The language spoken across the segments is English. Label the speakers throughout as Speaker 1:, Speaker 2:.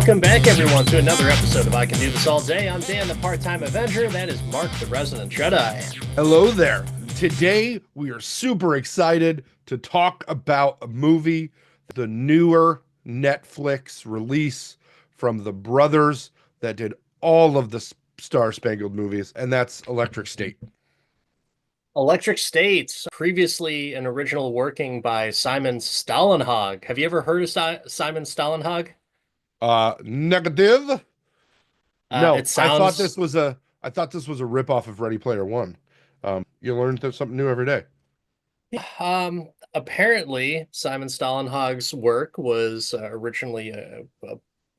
Speaker 1: Welcome back, everyone, to another episode of I Can Do This All Day. I'm Dan, the Part-Time Avenger. That is Mark, the Resident Jedi.
Speaker 2: Hello there. Today, we are super excited to talk about a movie, the newer Netflix release from the brothers that did all of the Star-Spangled movies, and that's Electric State.
Speaker 1: Electric State, previously an original working by Simon Stålenhag. Have you ever heard of Simon Stålenhag?
Speaker 2: Negative? No,
Speaker 1: It sounds...
Speaker 2: I thought this was a ripoff of Ready Player One. You learn something new every day.
Speaker 1: Apparently, Simon Stålenhag's work was originally a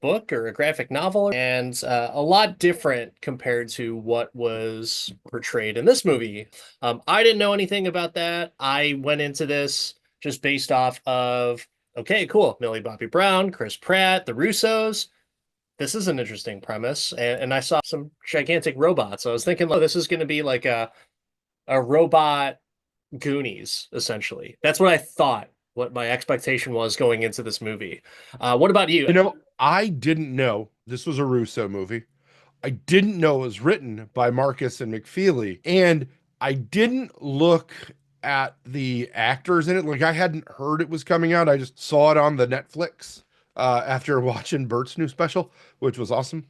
Speaker 1: book or a graphic novel, and a lot different compared to what was portrayed in this movie. I didn't know anything about that. I went into this just based off of, okay, cool, Millie Bobby Brown, Chris Pratt, the Russos. This is an interesting premise, and I saw some gigantic robots. I was thinking, this is going to be like a robot Goonies, essentially. That's what I thought, what my expectation was going into this movie. What about you?
Speaker 2: You know, I didn't know this was a Russo movie. I didn't know it was written by Marcus and McFeely, and I didn't look at the actors in it. Like, I hadn't heard it was coming out. I just saw it on the Netflix after watching Bert's new special, which was awesome.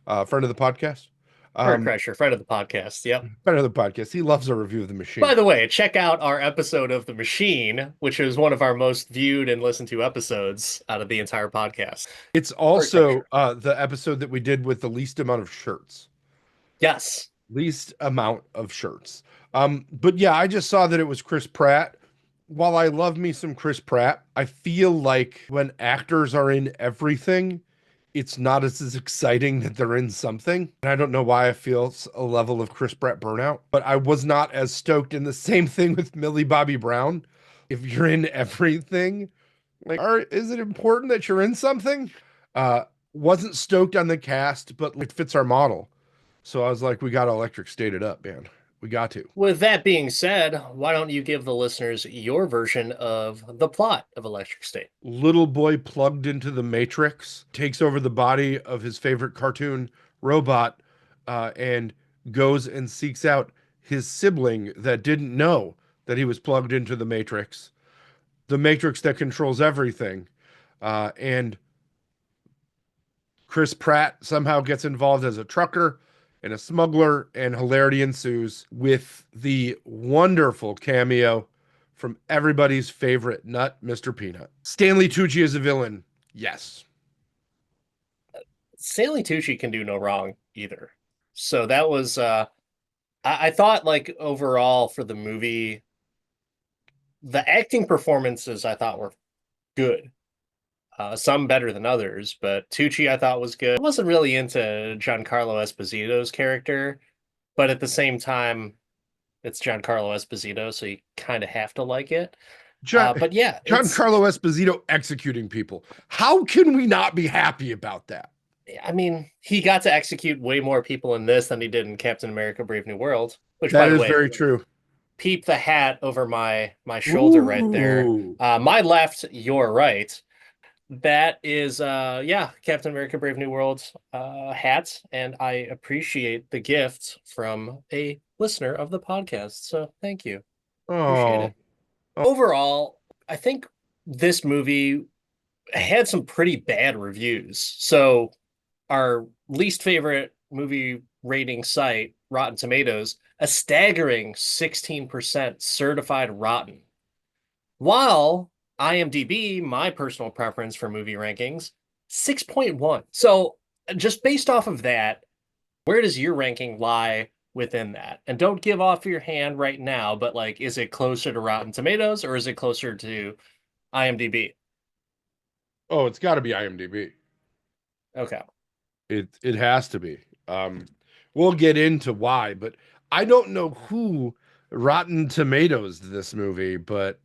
Speaker 2: Friend of the podcast.
Speaker 1: Bert Kreischer, friend of the podcast. Yep.
Speaker 2: Friend of the podcast. He loves a review of The Machine.
Speaker 1: By the way, check out our episode of The Machine, which is one of our most viewed and listened to episodes out of the entire podcast.
Speaker 2: It's also the episode that we did with the least amount of shirts.
Speaker 1: Yes.
Speaker 2: Least amount of shirts. But yeah, I just saw that it was Chris Pratt. While I love me some Chris Pratt, I feel like when actors are in everything, it's not as exciting that they're in something. And I don't know why I feel a level of Chris Pratt burnout, but I was not as stoked. In the same thing with Millie Bobby Brown. If you're in everything, like, is it important that you're in something? Wasn't stoked on the cast, but it fits our model. So I was like, we got to Electric State it up, man. We got to.
Speaker 1: With that being said, why don't you give the listeners your version of the plot of Electric State?
Speaker 2: Little boy plugged into the Matrix, takes over the body of his favorite cartoon robot, and goes and seeks out his sibling that didn't know that he was plugged into the Matrix that controls everything. And Chris Pratt somehow gets involved as a trucker and a smuggler, and hilarity ensues with the wonderful cameo from everybody's favorite nut, Mr. Peanut. Stanley Tucci is a villain. Yes.
Speaker 1: Stanley Tucci can do no wrong either. So that was, I thought, like, overall for the movie, the acting performances I thought were good. Some better than others, but Tucci I thought was good. I wasn't really into Giancarlo Esposito's character, but at the same time, it's Giancarlo Esposito, so you kind of have to like it. But yeah,
Speaker 2: Giancarlo Esposito executing people. How can we not be happy about that?
Speaker 1: I mean, he got to execute way more people in this than he did in Captain America: Brave New World. Which,
Speaker 2: that
Speaker 1: by the
Speaker 2: is
Speaker 1: way,
Speaker 2: very true.
Speaker 1: Peep the hat over my shoulder right there. My left, your right. That is, Captain America: Brave New World hat, and I appreciate the gift from a listener of the podcast. So thank you. Appreciate it. Overall, I think this movie had some pretty bad reviews. So our least favorite movie rating site, Rotten Tomatoes, a staggering 16% certified rotten. While IMDb, my personal preference for movie rankings, 6.1. So just based off of that, where does your ranking lie within that? And don't give off your hand right now, but, like, is it closer to Rotten Tomatoes or is it closer to IMDb?
Speaker 2: Oh, it's got to be IMDb.
Speaker 1: Okay.
Speaker 2: It has to be. We'll get into why, but I don't know who Rotten Tomatoes this movie, but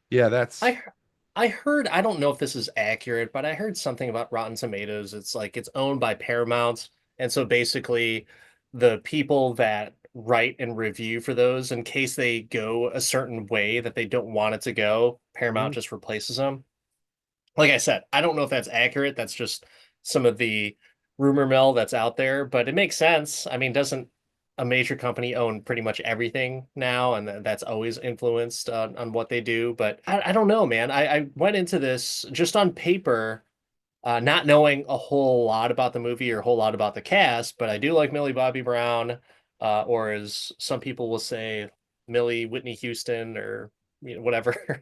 Speaker 2: yeah, that's...
Speaker 1: I heard, I don't know if this is accurate, but I heard something about Rotten Tomatoes. It's like it's owned by Paramount. And so basically the people that write and review for those, in case they go a certain way that they don't want it to go, Paramount just replaces them. Like I said, I don't know if that's accurate. That's just some of the rumor mill that's out there, but it makes sense. I mean, doesn't a major company own pretty much everything now? And that's always influenced on what they do. But I don't know, man. I went into this just on paper, not knowing a whole lot about the movie or a whole lot about the cast, but I do like Millie Bobby Brown, or as some people will say, Millie Whitney Houston, or whatever.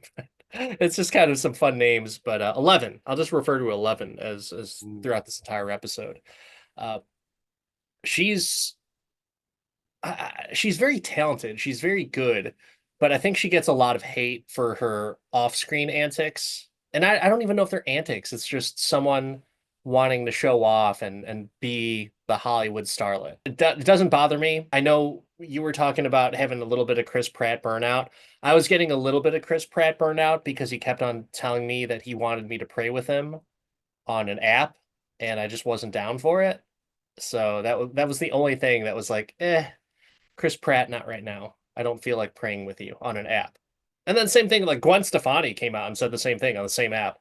Speaker 1: It's just kind of some fun names, but 11. I'll just refer to 11 as throughout this entire episode. Uh, she's she's very talented. She's very good, but I think she gets a lot of hate for her off-screen antics. And I don't even know if they're antics. It's just someone wanting to show off and be the Hollywood starlet. It doesn't bother me. I know you were talking about having a little bit of Chris Pratt burnout. I was getting a little bit of Chris Pratt burnout because he kept on telling me that he wanted me to pray with him on an app, and I just wasn't down for it. So that was the only thing that was like, Chris Pratt, not right now. I don't feel like praying with you on an app. And then same thing, like Gwen Stefani came out and said the same thing on the same app.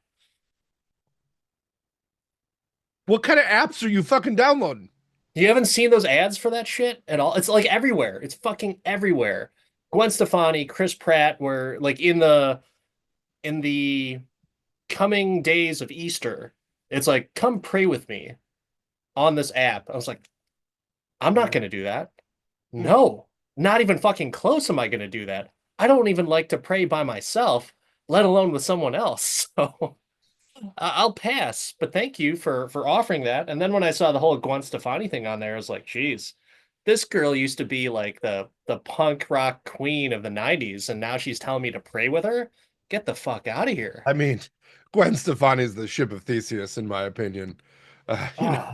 Speaker 2: What kind of apps are you fucking downloading?
Speaker 1: You haven't seen those ads for that shit at all? It's like everywhere. It's fucking everywhere. Gwen Stefani, Chris Pratt were like in the coming days of Easter. It's like, come pray with me on this app. I was like, I'm not gonna do that. No, not even fucking close am I gonna do that. I don't even like to pray by myself, let alone with someone else. So I'll pass, but thank you for offering that. And then when I saw the whole Gwen Stefani thing on there, I was like, geez, this girl used to be like the punk rock queen of the 90s, and now she's telling me to pray with her. Get the fuck out of here.
Speaker 2: I mean, Gwen Stefani is the ship of Theseus, in my opinion.
Speaker 1: Ah,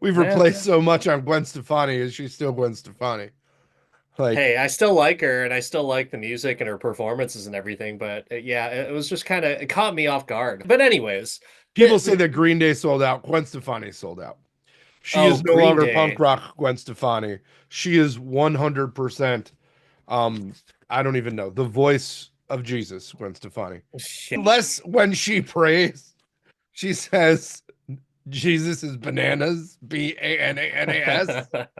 Speaker 2: we've
Speaker 1: man.
Speaker 2: replaced so much on Gwen Stefani. Is she still Gwen Stefani? Like,
Speaker 1: Hey, I still like her and I still like the music and her performances and everything, but yeah, it was just kind of it caught me off guard. But anyways,
Speaker 2: people say that Green Day sold out. Gwen Stefani sold out. She
Speaker 1: oh,
Speaker 2: is no
Speaker 1: Green
Speaker 2: longer punk
Speaker 1: Day.
Speaker 2: rock Gwen Stefani. She is 100%, um, I don't even know, the voice of Jesus, Gwen Stefani.
Speaker 1: Shit.
Speaker 2: Unless when she prays, she says Jesus is bananas, Bananas. But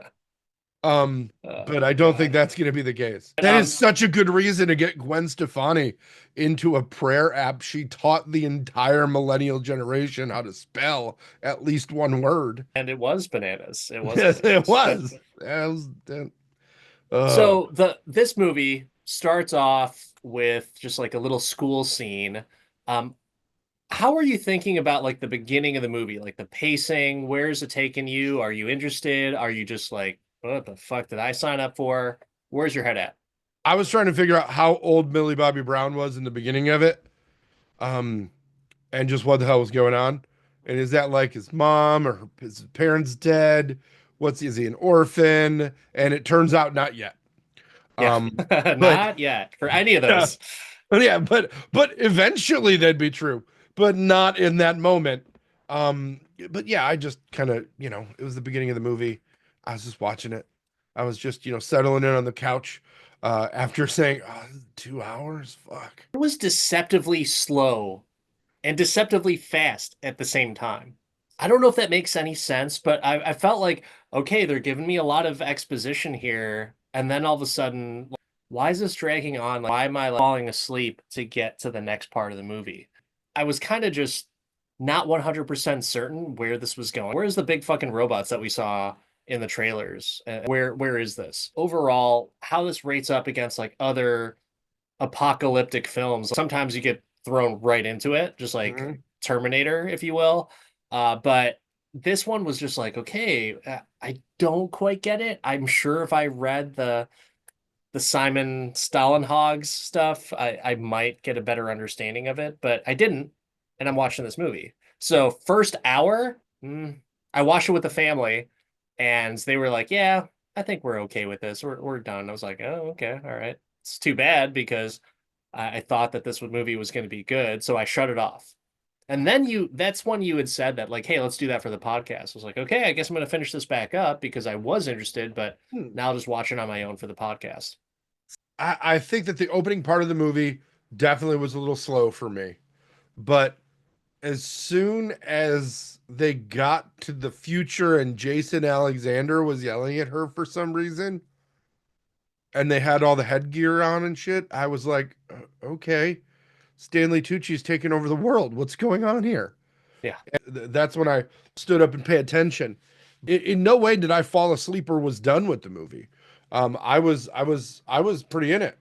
Speaker 1: Oh
Speaker 2: I don't think
Speaker 1: God.
Speaker 2: that's going to be the case.
Speaker 1: But,
Speaker 2: That is such a good reason to get Gwen Stefani into a prayer app. She taught the entire millennial generation how to spell at least one word.
Speaker 1: and it was bananas. It was
Speaker 2: Yes, it
Speaker 1: bananas.
Speaker 2: was. That was uh,
Speaker 1: So this movie starts off with just like a little school scene. Um, how are you thinking about like the beginning of the movie, like the pacing? Where is it taking you? Are you interested? Are you just like, what the fuck did I sign up for? Where's your head at?
Speaker 2: I was trying to figure out how old Millie Bobby Brown was in the beginning of it, um, and just what the hell was going on. And is that like his mom or his parents dead? Is he an orphan? And it turns out not yet.
Speaker 1: Yeah,
Speaker 2: But
Speaker 1: not yet for any of
Speaker 2: yeah,
Speaker 1: those.
Speaker 2: yeah, but eventually that'd be true, but not in that moment. But yeah, I just kind of, it was the beginning of the movie. I was just watching it. I was just, settling in on the couch after saying, oh, this is 2 hours. Fuck.
Speaker 1: It was deceptively slow and deceptively fast at the same time. I don't know if that makes any sense, but I felt like, okay, they're giving me a lot of exposition here, and then all of a sudden, like, why is this dragging on? Like, why am I like, falling asleep to get to the next part of the movie? I was kind of just not 100% certain where this was going. Where's the big fucking robots that we saw in the trailers? Where is this? Overall, how this rates up against like other apocalyptic films. Sometimes you get thrown right into it, just like
Speaker 2: Mhm.
Speaker 1: Terminator, if you will. But this one was just like, okay, I don't quite get it. I'm sure if I read the Simon Stålenhag's stuff, I might get a better understanding of it, but I didn't, and I'm watching this movie. So first hour, I watched it with the family, and they were like, "Yeah, I think we're okay with this. We're done." I was like, "Oh, okay, all right." It's too bad because I thought that this movie was going to be good, so I shut it off. And then that's when you had said that, like, hey, let's do that for the podcast. I was like, okay, I guess I'm going to finish this back up because I was interested, but
Speaker 2: Hmm.
Speaker 1: now I'll just watch it on my own for the podcast.
Speaker 2: I think that the opening part of the movie definitely was a little slow for me, but as soon as they got to the future and Jason Alexander was yelling at her for some reason, and they had all the headgear on and shit, I was like, okay, Stanley Tucci's taking over the world. What's going on here?
Speaker 1: Yeah.
Speaker 2: That's when I stood up and paid attention. In no way did I fall asleep or was done with the movie. I was pretty in it.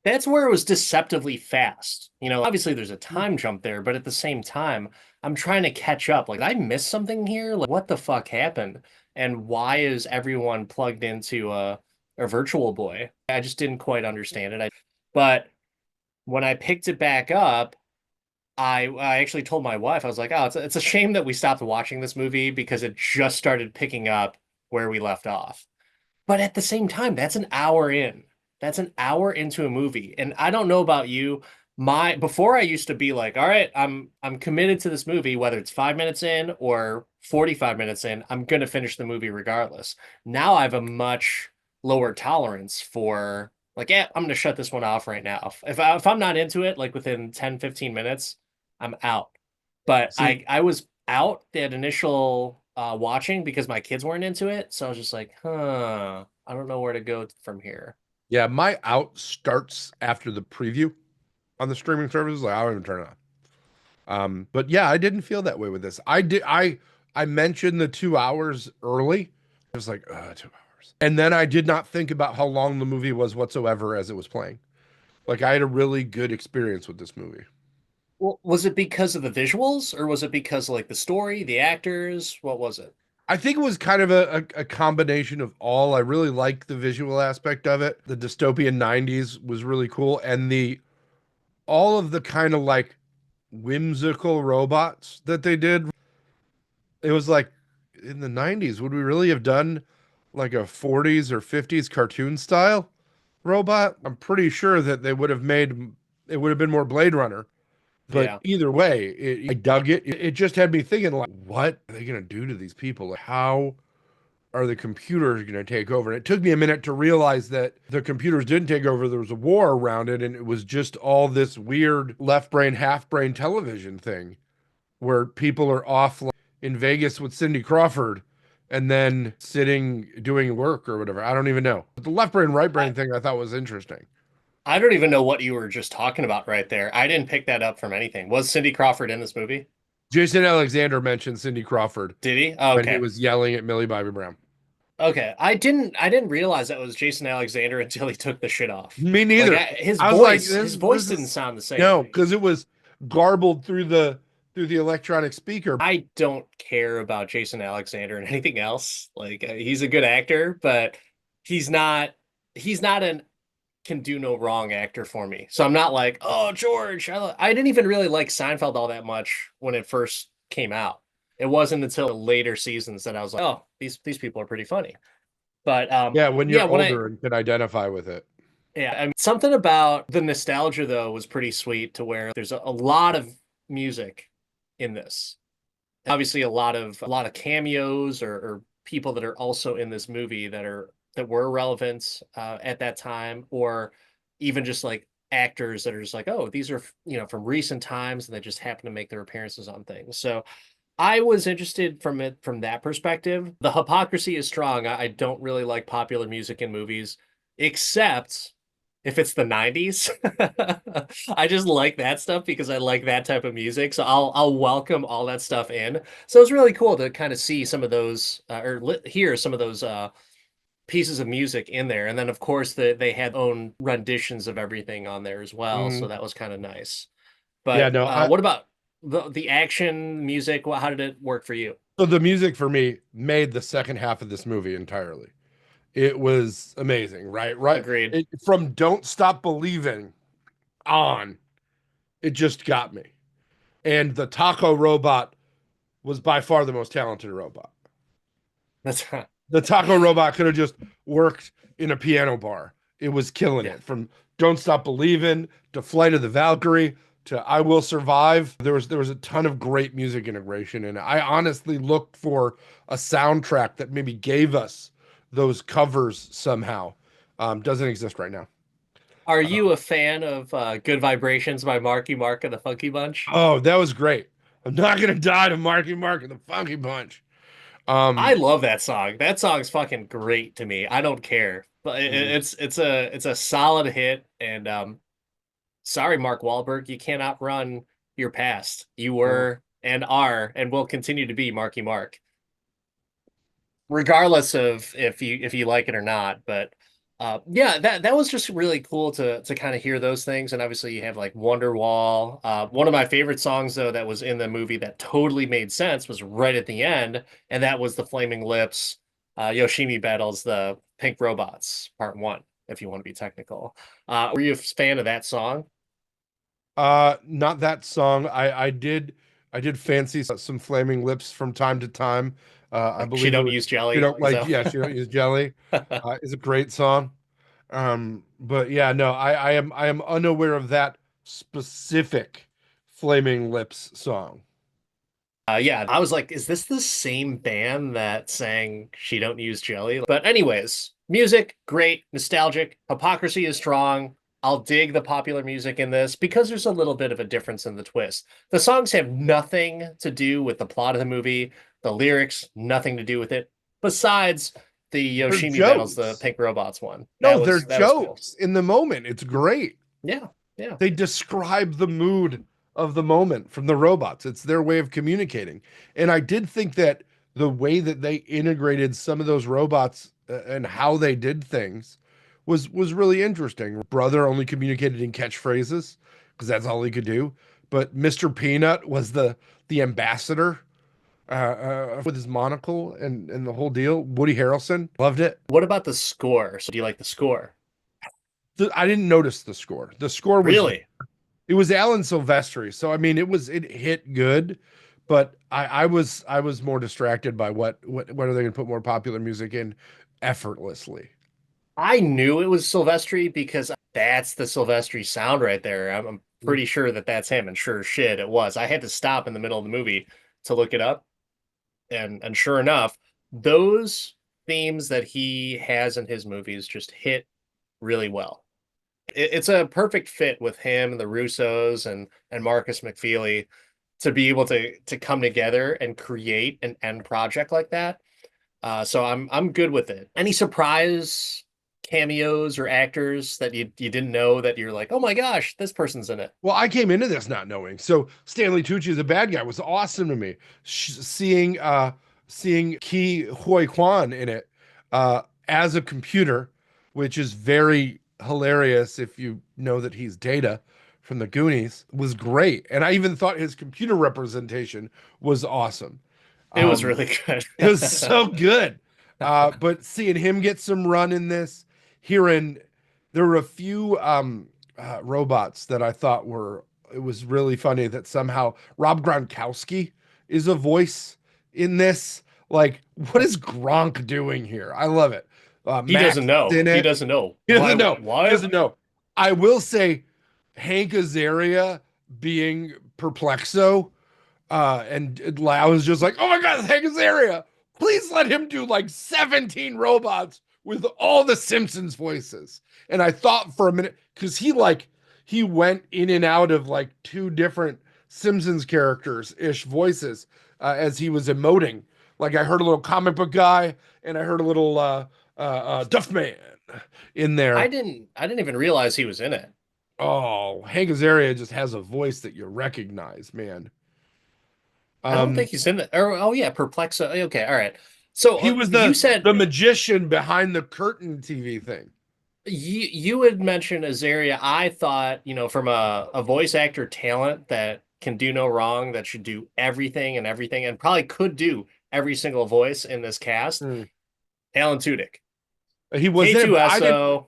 Speaker 1: That's where it was deceptively fast. Obviously there's a time jump there, but at the same time, I'm trying to catch up. Like, did I miss something here? Like, what the fuck happened? And why is everyone plugged into a virtual boy? I just didn't quite understand it. But when I picked it back up, I actually told my wife, I was like, oh, it's a shame that we stopped watching this movie because it just started picking up where we left off. But at the same time, that's an hour in. That's an hour into a movie. And I don't know about you. Before I used to be like, all right, I'm committed to this movie, whether it's 5 minutes in or 45 minutes in, I'm gonna finish the movie regardless. Now I have a much lower tolerance for like, yeah, I'm gonna shut this one off right now. If I'm not into it, like within 10, 15 minutes, I'm out. But
Speaker 2: See,
Speaker 1: I was out that initial watching because my kids weren't into it. So I was just like, I don't know where to go from here.
Speaker 2: yeah, my out starts after the preview on the streaming services. Like, I don't even turn it on. But yeah, I didn't feel that way with this. I mentioned the 2 hours early. I was like, 2 hours. And then I did not think about how long the movie was whatsoever as it was playing. Like, I had a really good experience with this movie.
Speaker 1: Well, was it because of the visuals or was it because of like the story, the actors? What was it?
Speaker 2: I think it was kind of a combination of all. I really liked the visual aspect of it. The dystopian 90s was really cool. And the all of the kind of like whimsical robots that they did. It was like in the 90s, would we really have done like a 40s or 50s cartoon style robot? I'm pretty sure that they would have made it would have been more Blade Runner. But
Speaker 1: Yeah.
Speaker 2: either way, I dug it. It just had me thinking, like, what are they going to do to these people? Like, how are the computers going to take over? And it took me a minute to realize that the computers didn't take over. There was a war around it, and it was just all this weird left brain, half brain television thing where people are off like, in Vegas with Cindy Crawford and then sitting doing work or whatever. I don't even know. But the left brain, right
Speaker 1: I,
Speaker 2: brain thing I thought was interesting.
Speaker 1: I don't even know what you were just talking about right there. I didn't pick that up from anything. Was Cindy Crawford in this movie?
Speaker 2: Jason Alexander mentioned Cindy Crawford
Speaker 1: Did he? Oh,
Speaker 2: when he
Speaker 1: okay.
Speaker 2: was yelling at Millie Bobby Brown.
Speaker 1: Okay. I didn't realize that was Jason Alexander until he took the shit off.
Speaker 2: Me
Speaker 1: Like
Speaker 2: neither.
Speaker 1: his
Speaker 2: I was like,
Speaker 1: voice,
Speaker 2: this
Speaker 1: his voice
Speaker 2: this
Speaker 1: didn't
Speaker 2: is
Speaker 1: sound the same.
Speaker 2: no, because it was garbled through the electronic speaker.
Speaker 1: I don't care about Jason Alexander and anything else. Like he's a good actor, but he's not he's not an can do no wrong actor for me. So I'm not like, oh, George. I didn't even really like Seinfeld all that much when it first came out. It wasn't until later seasons that I was like, oh, these people are pretty funny. But
Speaker 2: Yeah, when
Speaker 1: yeah,
Speaker 2: you're
Speaker 1: when I
Speaker 2: older and can identify with it.
Speaker 1: yeah, I mean, something about the nostalgia though was pretty sweet to where there's a lot of music in this. Obviously, a lot of cameos or people that are also in this movie that were relevant at that time, or even just like actors that are just like, oh, these are from recent times, and they just happen to make their appearances on things. So I was interested from it from that perspective. The hypocrisy is strong. I don't really like popular music in movies, except if it's the 90s. I just like that stuff because I like that type of music. So I'll welcome all that stuff in. So it's really cool to kind of see some of those hear some of those pieces of music in there. And then of course they had own renditions of everything on there as well. So
Speaker 2: Mhm.
Speaker 1: that was kind of nice.
Speaker 2: Yeah,
Speaker 1: But
Speaker 2: no,
Speaker 1: what about the action music? How did it work for you?
Speaker 2: so the music for me made the second half of this movie entirely. It was amazing, right? Right.
Speaker 1: Agreed.
Speaker 2: From Don't Stop Believing on, it just got me. And the taco robot was by far the most talented robot.
Speaker 1: That's
Speaker 2: The taco robot could have just worked in a piano bar. It was killing
Speaker 1: yeah.
Speaker 2: it. From Don't Stop Believing to Flight of the Valkyrie to I Will Survive. There was a ton of great music integration, and I honestly looked for a soundtrack that maybe gave us those covers somehow. Doesn't exist right now.
Speaker 1: Are
Speaker 2: Uh,
Speaker 1: you a fan of Good Vibrations by Marky Mark and the Funky Bunch?
Speaker 2: oh, that was great. I'm not gonna die to Marky Mark and the Funky Punch.
Speaker 1: I
Speaker 2: Um,
Speaker 1: love that song. That song's fucking great to me. I don't care. But it's a solid hit and sorry, Mark Wahlberg, you can't outrun your past. You were and are and will continue to be Marky Mark, regardless of if you like it or not. But yeah, that was just really cool to kind of hear those things. And obviously, you have like Wonderwall. One of my favorite songs though that was in the movie that totally made sense was right at the end, and that was the Flaming Lips. Yoshimi battles the Pink Robots, Part One, if you want to be technical. Were you a fan of that song?
Speaker 2: not that song. I did fancy some Flaming Lips from time to time. I
Speaker 1: Like she
Speaker 2: believe it
Speaker 1: don't
Speaker 2: was
Speaker 1: use
Speaker 2: you
Speaker 1: jelly.
Speaker 2: don't
Speaker 1: Is
Speaker 2: like
Speaker 1: that?
Speaker 2: yeah, she don't use jelly. Is a great song. But yeah, no, I am unaware of that specific Flaming Lips song.
Speaker 1: Yeah, I was like, is this the same band that sang She Don't Use Jelly? But anyways, music, great, nostalgic, hypocrisy is strong. I'll dig the popular music in this because there's a little bit of a difference in the twist. The songs have nothing to do with the plot of the movie, the lyrics, nothing to do with it, besides the
Speaker 2: They're
Speaker 1: Yoshimi battles the
Speaker 2: jokes.
Speaker 1: Pink Robots one.
Speaker 2: No,
Speaker 1: That
Speaker 2: they're
Speaker 1: was cool.
Speaker 2: jokes in the moment. It's great.
Speaker 1: Yeah, yeah.
Speaker 2: They describe the mood of the moment from the robots. It's their way of communicating. And I did think that the way that they integrated some of those robots and how they did things was really interesting. Brother only communicated in catchphrases because that's all he could do. But Mr. Peanut was the ambassador with his monocle and the whole deal. Woody Harrelson loved it.
Speaker 1: What about the score? So do you like the score?
Speaker 2: I didn't notice the score. The score was
Speaker 1: Really?
Speaker 2: It was Alan Silvestri, so I mean, it hit good, but I was more distracted by what are they going to put more popular music in effortlessly.
Speaker 1: I knew it was Silvestri because that's the Silvestri sound right there. I'm pretty sure that that's him, and sure as shit it was. I had to stop in the middle of the movie to look it up, and sure enough, those themes that he has in his movies just hit really well. It's a perfect fit with him and the Russos and Marcus McFeely to be able to come together and create an end project like that. So I'm good with it. Any surprise cameos or actors that you didn't know that you're like, oh my gosh, this person's in it.
Speaker 2: Well, I came into this not knowing. So Stanley Tucci as a bad guy was awesome to me. Seeing Ki Huy Kwan in it as a computer, which is very hilarious if you know that he's Data from the Goonies, was great. And I even thought his computer representation was awesome.
Speaker 1: It was
Speaker 2: Um,
Speaker 1: really good.
Speaker 2: it was so good. But seeing him get some run in this, hearing there were a few robots that I thought it was really funny that somehow Rob Gronkowski is a voice in this. Like, what is Gronk doing here? I love it.
Speaker 1: He
Speaker 2: Max
Speaker 1: doesn't know.
Speaker 2: in
Speaker 1: He
Speaker 2: it.
Speaker 1: doesn't know.
Speaker 2: He
Speaker 1: Why
Speaker 2: doesn't know. He
Speaker 1: what?
Speaker 2: doesn't know. I will say Hank Azaria being Perplexo and I was just like, oh my God, Hank Azaria. Please let him do like 17 robots with all the Simpsons voices. And I thought for a minute, because he went in and out of like two different Simpsons characters ish voices as he was emoting. Like I heard a little comic book guy and I heard a little Duff Man in there.
Speaker 1: I didn't even realize he was in it.
Speaker 2: Oh, Hank Azaria just has a voice that you recognize, man.
Speaker 1: I don't
Speaker 2: Um,
Speaker 1: think he's in it. Or oh yeah, Perplexo. Okay, all right. So
Speaker 2: He was
Speaker 1: you
Speaker 2: the
Speaker 1: said
Speaker 2: magician behind the curtain TV thing.
Speaker 1: you had mentioned Azaria. I thought, from a voice actor talent that can do no wrong, that should do everything and probably could do every single voice in this cast.
Speaker 2: Hmm.
Speaker 1: Alan Tudyk,
Speaker 2: He was in it, but I didn't.
Speaker 1: K2SO.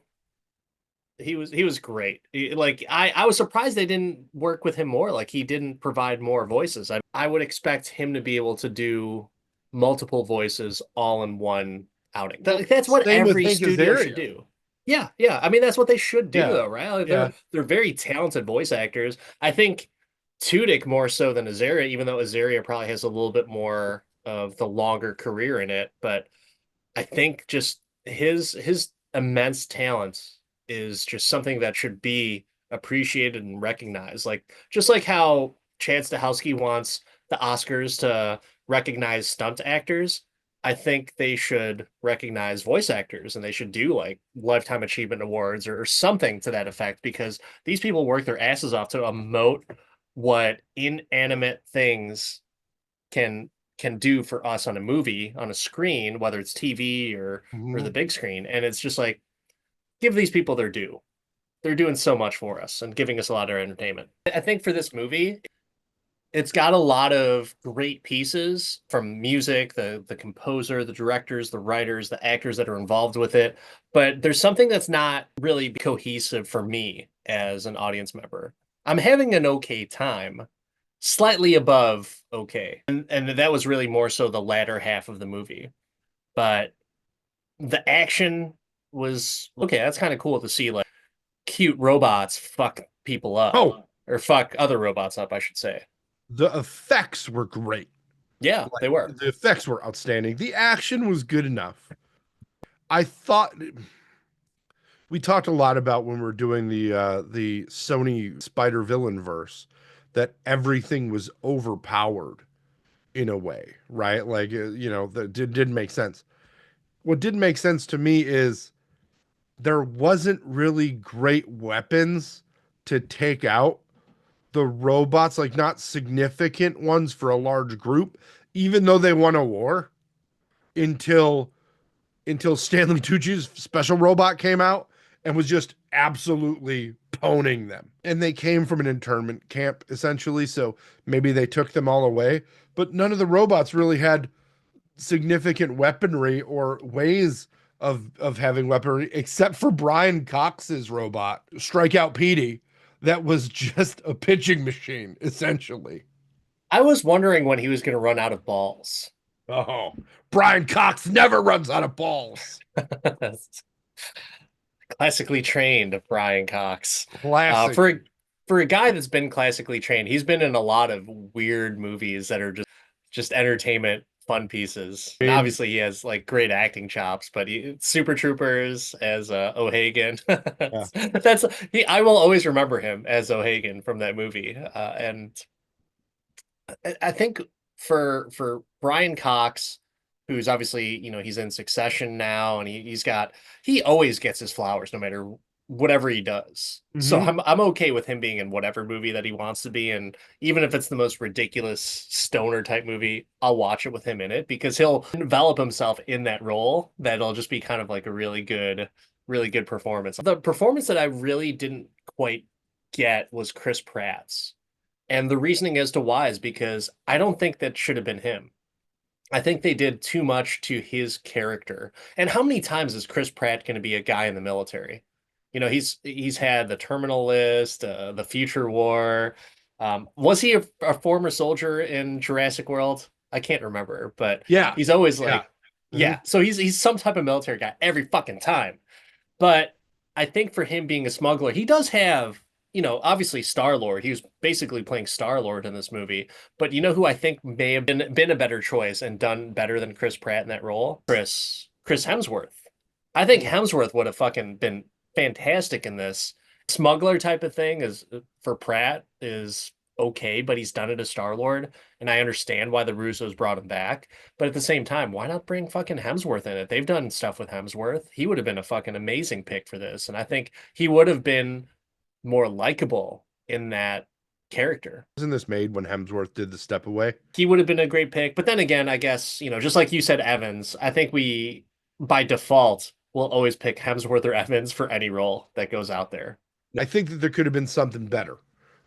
Speaker 1: He was great. Like I was surprised they didn't work with him more. Like he didn't provide more voices. I would expect him to be able to do multiple voices all in one outing.
Speaker 2: Well,
Speaker 1: That's what
Speaker 2: same with
Speaker 1: every
Speaker 2: Hank
Speaker 1: studio should
Speaker 2: Azaria.
Speaker 1: do. Yeah, yeah. I mean, that's what they should do,
Speaker 2: Yeah,
Speaker 1: though, right? Like,
Speaker 2: yeah.
Speaker 1: they're very talented voice actors. I think Tudyk more so than Azaria, even though Azaria probably has a little bit more of the longer career in it. But I think just his immense talent is just something that should be appreciated and recognized. Like just like how Chad Stahelski wants the Oscars to recognize stunt actors, I think they should recognize voice actors and they should do like lifetime achievement awards or something to that effect because these people work their asses off to emote what inanimate things can do for us on a movie on a screen, whether it's TV or the
Speaker 2: Mhm.
Speaker 1: big screen. And it's just like give these people their due. They're doing so much for us and giving us a lot of entertainment. I think for this movie, it's got a lot of great pieces from music, the composer, the directors, the writers, the actors that are involved with it. But there's something that's not really cohesive for me as an audience member. I'm having an okay time, slightly above okay. And that was really more so the latter half of the movie. But the action was okay, that's kind of cool to see like cute robots fuck people up
Speaker 2: Oh,
Speaker 1: or fuck other robots up, I should say.
Speaker 2: the effects were great.
Speaker 1: Yeah,
Speaker 2: Like
Speaker 1: they were.
Speaker 2: the effects were outstanding. The action was good enough. I thought we talked a lot about when we were doing the Sony Spider Villain verse that everything was overpowered in a way, right? Like that didn't make sense. What didn't make sense to me is there wasn't really great weapons to take out the robots, like not significant ones for a large group, even though they won a war until Stanley Tucci's special robot came out and was just absolutely poning them. And they came from an internment camp essentially, so maybe they took them all away, but none of the robots really had significant weaponry or ways of having weaponry except for Brian Cox's robot, Strikeout Petey, that was just a pitching machine essentially.
Speaker 1: I was wondering when he was going to run out of balls.
Speaker 2: Oh, Brian Cox never runs out of balls.
Speaker 1: Classically trained Brian Cox.
Speaker 2: Classic.
Speaker 1: For a guy that's been classically trained, he's been in a lot of weird movies that are just entertainment fun pieces.
Speaker 2: I
Speaker 1: And
Speaker 2: mean,
Speaker 1: obviously he has like great acting chops, but Super Troopers as O'Hagan.
Speaker 2: yeah.
Speaker 1: That's I will always remember him as O'Hagan from that movie. And I think for Brian Cox, who's obviously, he's in Succession now and he always gets his flowers no matter whatever he does. So
Speaker 2: Hmm.
Speaker 1: I'm okay with him being in whatever movie that he wants to be in. Even if it's the most ridiculous stoner type movie, I'll watch it with him in it because he'll envelop himself in that role that'll just be kind of like a really good performance. The performance that I really didn't quite get was Chris Pratt's. And the reasoning as to why is because I don't think that should have been him. I think they did too much to his character. And how many times is Chris Pratt going to be a guy in the military? He's had the Terminal List, the Future War. Was he a former soldier in Jurassic World? I can't remember, but
Speaker 2: Yeah.
Speaker 1: he's always
Speaker 2: Yeah.
Speaker 1: like,
Speaker 2: Hmm.
Speaker 1: yeah. So he's some type of military guy every fucking time. But I think for him being a smuggler, he does have, obviously Star-Lord. He was basically playing Star-Lord in this movie. But you know who I think may have been a better choice and done better than Chris Pratt in that role? Chris Hemsworth. I think Hemsworth would have fucking been fantastic in this. Smuggler type of thing is for Pratt is okay, but he's done it as Star-Lord, and I understand why the Russos brought him back. But at the same time, why not bring fucking Hemsworth in it? They've done stuff with Hemsworth. He would have been a fucking amazing pick for this, and I think he would have been more likable in that character.
Speaker 2: Wasn't this made when Hemsworth did the step away?
Speaker 1: He would have been a great pick. But then again, I guess, just like you said, Evans, I think we, by default, will always pick Hemsworth or Evans for any role that goes out there.
Speaker 2: I think that there could have been something better.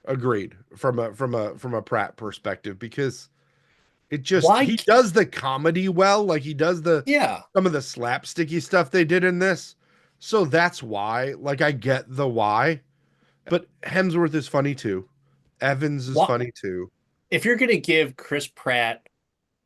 Speaker 2: Agreed from a Pratt perspective because
Speaker 1: Why?
Speaker 2: he does the comedy well, like he does the
Speaker 1: Yeah.
Speaker 2: some of the slapsticky stuff they did in this. So that's why, like I get the why, but Hemsworth is funny too. Evans is
Speaker 1: What?
Speaker 2: funny too.
Speaker 1: If you're going to give Chris Pratt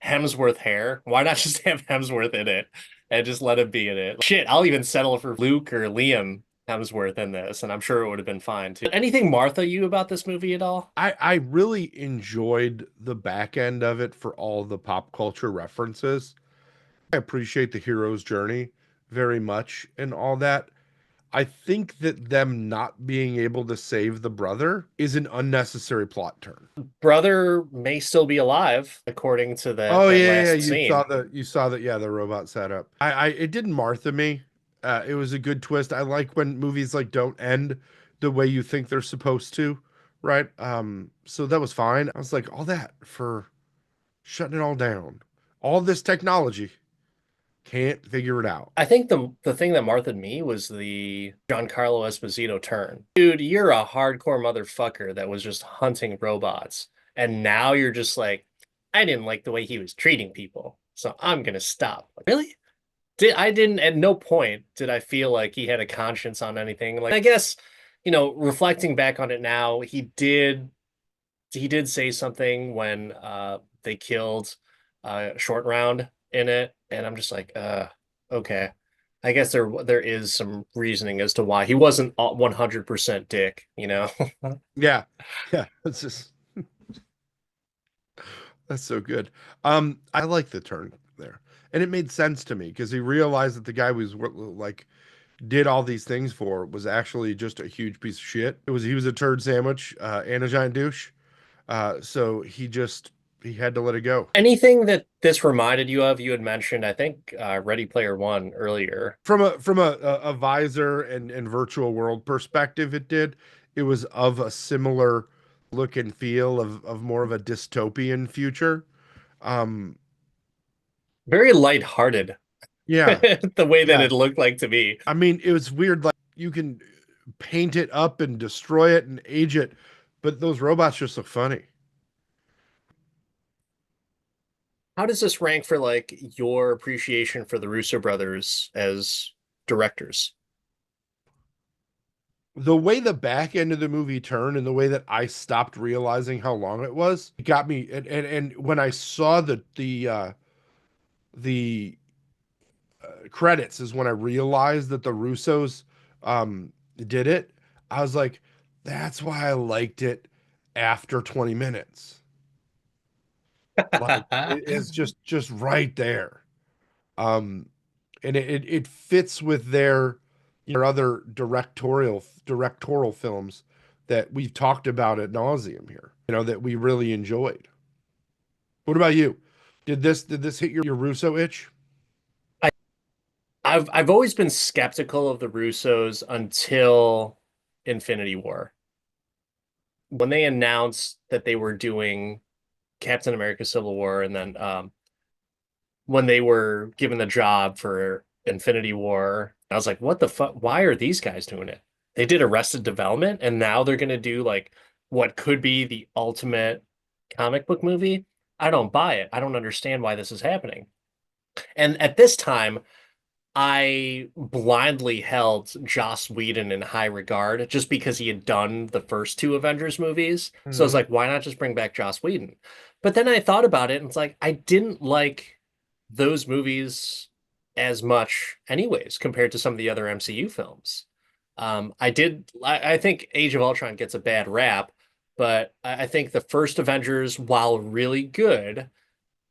Speaker 1: Hemsworth hair, why not just have Hemsworth in it and just let him be in it? Shit, I'll even settle for Luke or Liam Hemsworth in this, and I'm sure it would have been fine too. Anything Martha you about this movie at all?
Speaker 2: I really enjoyed the back end of it for all the pop culture references. I appreciate the hero's journey very much and all that. I think that them not being able to save the brother is an unnecessary plot turn.
Speaker 1: Brother may still be alive, according to
Speaker 2: Oh
Speaker 1: that
Speaker 2: yeah, yeah,
Speaker 1: last
Speaker 2: you saw
Speaker 1: scene.
Speaker 2: that, yeah, the robot setup. It didn't Martha me. It was a good twist. I like when movies like don't end the way you think they're supposed to, right? So that was fine. I was like, all that for shutting it all down. All this technology can't figure it out.
Speaker 1: I think the thing that marthaed me was the Giancarlo Esposito turn. Dude, you're a hardcore motherfucker that was just hunting robots. And now you're just like, I didn't like the way he was treating people, so I'm gonna stop. Like, really? I didn't at no point did I feel like he had a conscience on anything. Like I guess, reflecting back on it now, he did say something when they killed short round in it, and I'm just like, okay. I guess there is some reasoning as to why he wasn't 100% dick.
Speaker 2: Yeah. Yeah. That's so good. I like the turn there. And it made sense to me because he realized that the guy who's like did all these things for was actually just a huge piece of shit. He was a turd sandwich, and a giant douche. So he had to let it go.
Speaker 1: Anything that this reminded you of, you had mentioned, I think, Ready Player One earlier.
Speaker 2: From a visor and virtual world perspective, it did. It was of a similar look and feel of more of a dystopian future. Um,
Speaker 1: Very lighthearted,
Speaker 2: yeah,
Speaker 1: the way that
Speaker 2: yeah.
Speaker 1: it looked like to me.
Speaker 2: I mean, it was weird. Like you can paint it up and destroy it and age it, but those robots just look funny.
Speaker 1: How does this rank for like your appreciation for the Russo brothers as directors?
Speaker 2: The way the back end of the movie turned and the way that I stopped realizing how long it was, it got me. And when I saw the credits is when I realized that the Russos did it. I was like, that's why I liked it after 20 minutes. Like it's just right there. Um, and it fits with their other directorial films that we've talked about at nauseum here, that we really enjoyed. What about you? Did this hit your Russo itch?
Speaker 1: I, I've always been skeptical of the Russos until Infinity War. When they announced that they were doing Captain America Civil War, and then when they were given the job for Infinity War, I was like, what the fuck? Why are these guys doing it? They did Arrested Development, and now they're gonna do like what could be the ultimate comic book movie. I don't buy it. I don't understand why this is happening. And at this time, I blindly held Joss Whedon in high regard just because he had done the first two Avengers movies. So I was
Speaker 2: Mhm.
Speaker 1: like, why not just bring back Joss Whedon? But then I thought about it and it's like, I didn't like those movies as much, anyways, compared to some of the other MCU films. I think Age of Ultron gets a bad rap, but I think the first Avengers, while really good,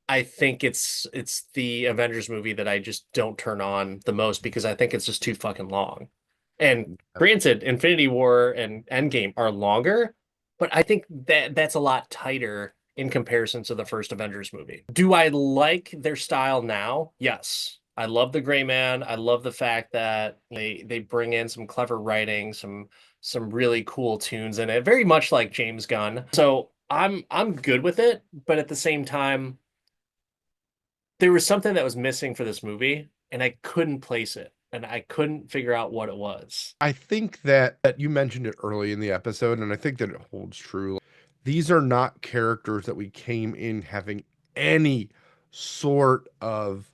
Speaker 1: I think it's the Avengers movie that I just don't turn on the most because I think it's just too fucking long. And granted, Infinity War and Endgame are longer, but I think that that's a lot tighter in comparison to the first Avengers movie. Do I like their style now? Yes. I love the Gray Man. I love the fact that they bring in some clever writing, some really cool tunes in it, very much like James Gunn. So I'm good with it, but at the same time, there was something that was missing for this movie, and I couldn't place it, and I couldn't figure out what it was.
Speaker 2: I think that you mentioned it early in the episode, and I think that it holds true. These are not characters that we came in having any sort of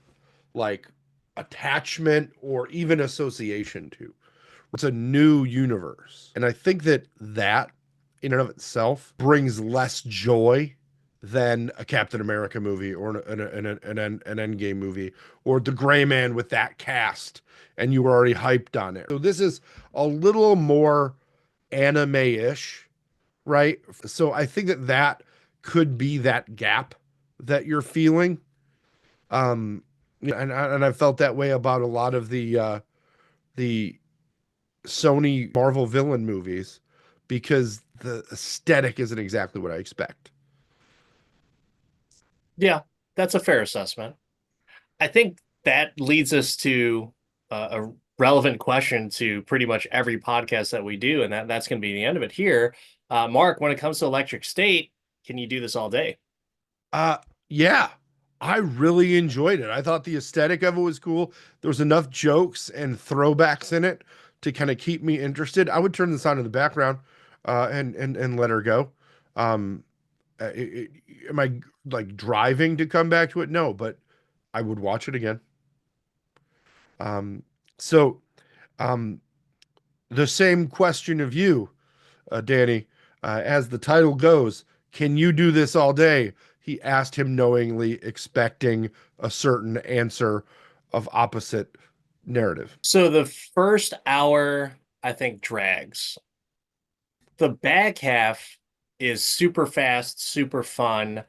Speaker 2: like attachment or even association to. It's a new universe. And I think that in and of itself brings less joy than a Captain America movie or an Endgame movie or the Gray Man with that cast and you were already hyped on it. So this is a little more anime-ish, right? So I think that could be that gap that you're feeling. Um, and I felt that way about a lot of the Sony Marvel villain movies because the aesthetic isn't exactly what I expect.
Speaker 1: Yeah, that's a fair assessment. I think that leads us to a relevant question to pretty much every podcast that we do, and that's going to be the end of it here. Mark, when it comes to Electric State, can you do this all day?
Speaker 2: Uh yeah, I really enjoyed it. I thought the aesthetic of it was cool. There was enough jokes and throwbacks in it to kind of keep me interested. I would turn this on in the background and let her go. Um am I like driving to come back to it? No, but I would watch it again. Um so um the same question of you, Danny, as the title goes, can you do this all day? He asked him knowingly, expecting a certain answer of opposite narrative.
Speaker 1: So the first hour, I think, drags. The back half is super fast, super fun,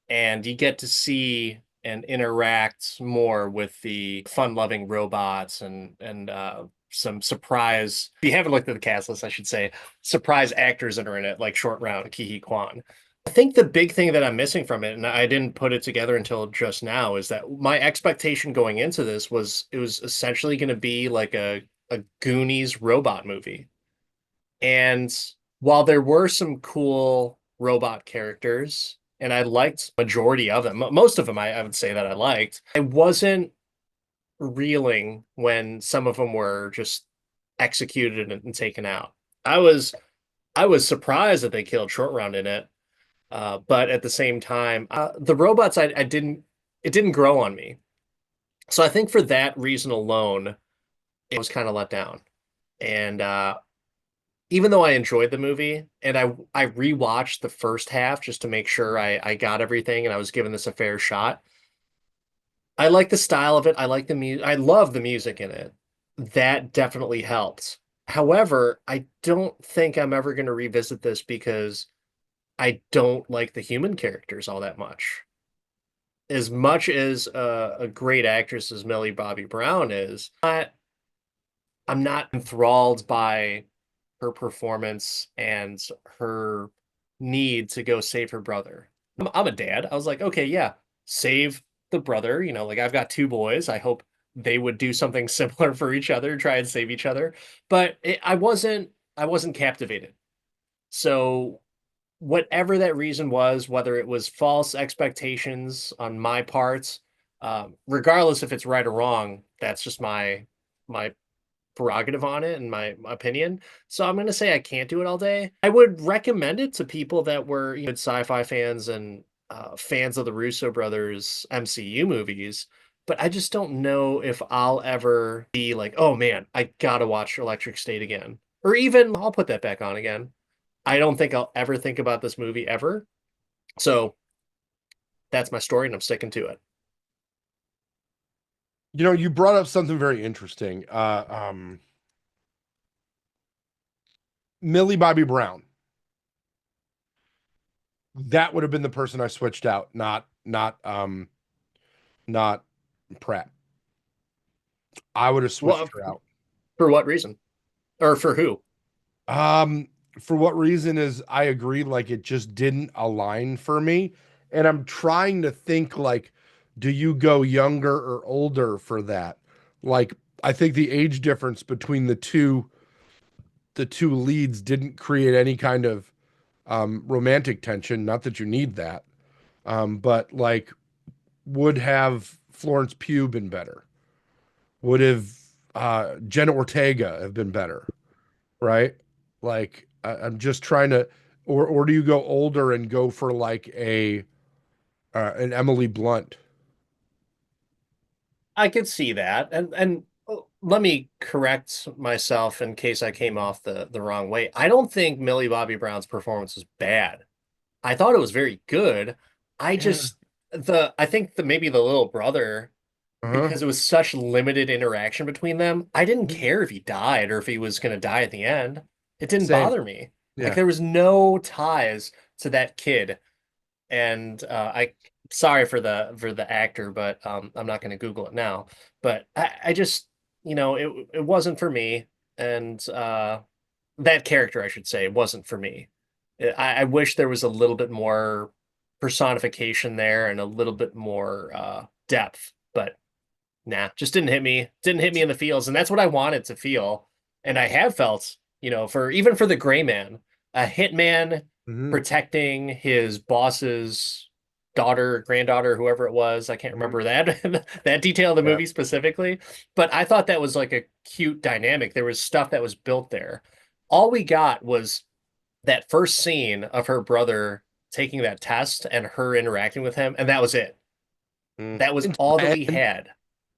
Speaker 1: and you get to see and interact more with the fun-loving robots and some surprise. If you haven't looked at the cast list, I should say surprise actors that are in it, like Short Round, Ki Kwan. I think the big thing that I'm missing from it, and I didn't put it together until just now, is that my expectation going into this was it was essentially going to be like a Goonies robot movie. And while there were some cool robot characters, and I liked majority of them, most of them I would say that I liked, I wasn't reeling when some of them were just executed and taken out. I was I was surprised that they killed Short Round in it, but at the same time, the robots I didn't it didn't grow on me. So I think for that reason alone, it was kind of let down. And even though I enjoyed the movie and I rewatched the first half just to make sure I got everything and I was giving this a fair shot. I like the style of it. I like the music. I love the music in it. That definitely helped. However, I don't think I'm ever going to revisit this because I don't like the human characters all that much. As much as a great actress as Millie Bobby Brown is, I'm not enthralled by her performance and her need to go save her brother. I'm a dad. I was like, okay, yeah, save the brother. You know, like I've got two boys. I hope they would do something similar for each other, try and save each other. But I wasn't captivated. So whatever that reason was, whether it was false expectations on my part, regardless if it's right or wrong, that's just my prerogative on it and my opinion. So I'm going to say I can't do it all day. I would recommend it to people that were sci-fi fans and fans of the Russo Brothers MCU movies. But I just don't know if I'll ever be like, oh man, I gotta watch Electric State again. Or even I'll put that back on again. I don't think I'll ever think about this movie ever. So that's my story and I'm sticking to it.
Speaker 2: You know, you brought up something very interesting. Millie Bobby Brown. That would have been the person I switched out, not Pratt. I would have switched
Speaker 1: Well,
Speaker 2: her out.
Speaker 1: for what reason? Or for who?
Speaker 2: Um, for what reason is I agree, like it just didn't align for me. And I'm trying to think like, do you go younger or older for that? Like, I think the age difference between the two leads didn't create any kind of romantic tension. Not that you need that. But like, would have Florence Pugh been better? Would have Jenna Ortega have been better? Right? Like I'm just trying to, or do you go older and go for like a an Emily Blunt?
Speaker 1: I could see that. And let me correct myself in case I came off the wrong way. I don't think Millie Bobby Brown's performance was bad. I thought it was very good. I
Speaker 2: Yeah.
Speaker 1: just I think the maybe the little brother,
Speaker 2: Uh-huh.
Speaker 1: because it was such limited interaction between them, I didn't care if he died or if he was gonna die at the end. It didn't
Speaker 2: Same.
Speaker 1: bother me. Like
Speaker 2: Yeah.
Speaker 1: there was no ties to that kid. And I sorry for the actor, but I'm not going to Google it now. But I just it wasn't for me. and that character, I should say, wasn't for me. I wish there was a little bit more personification there and a little bit more depth, but nah, just didn't hit me. Didn't hit me in the feels, and that's what I wanted to feel, and I have felt, for even for the Gray Man, a hitman
Speaker 2: Mhm.
Speaker 1: protecting his boss's daughter, granddaughter, whoever it was. I can't remember that that detail of the
Speaker 2: Yeah.
Speaker 1: movie specifically, but I thought that was like a cute dynamic. There was stuff that was built there. All we got was that first scene of her brother taking that test and her interacting with him, and that was it.
Speaker 2: Mm.
Speaker 1: That was
Speaker 2: Until
Speaker 1: all that
Speaker 2: the
Speaker 1: we
Speaker 2: end,
Speaker 1: had.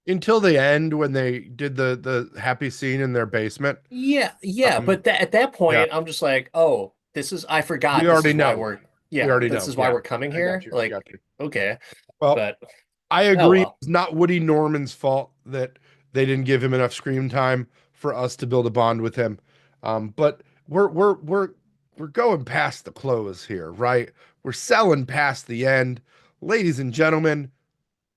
Speaker 2: until the end when they did the happy scene in their basement.
Speaker 1: Yeah, yeah,
Speaker 2: Um,
Speaker 1: but at that
Speaker 2: yeah,
Speaker 1: point, I'm just like, oh, I
Speaker 2: we
Speaker 1: forgot this
Speaker 2: already
Speaker 1: is why
Speaker 2: know.
Speaker 1: we're,
Speaker 2: We
Speaker 1: yeah,
Speaker 2: already
Speaker 1: this
Speaker 2: know.
Speaker 1: is why
Speaker 2: Yeah,
Speaker 1: we're coming
Speaker 2: I got
Speaker 1: here.
Speaker 2: you. I
Speaker 1: Like,
Speaker 2: got you.
Speaker 1: okay,
Speaker 2: Well,
Speaker 1: but
Speaker 2: I
Speaker 1: oh
Speaker 2: agree.
Speaker 1: well.
Speaker 2: It's not Woody Norman's fault that they didn't give him enough screen time for us to build a bond with him. But we're going past the close here, right? We're selling past the end. Ladies and gentlemen,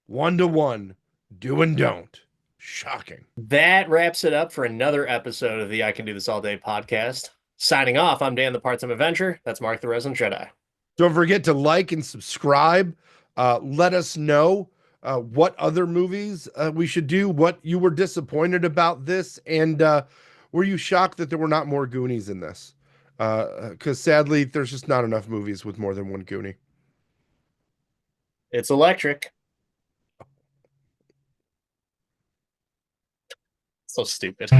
Speaker 2: 1-1, do and don't. Shocking.
Speaker 1: That wraps it up for another episode of the I Can Do This All Day podcast. Signing off, I'm Dan the Part-Time Avenger. That's Mark the Resident Jedi.
Speaker 2: Don't forget to like and subscribe. Let us know what other movies we should do, what you were disappointed about this, and were you shocked that there were not more Goonies in this? Because sadly, there's just not enough movies with more than one Goonie.
Speaker 1: It's electric. So stupid.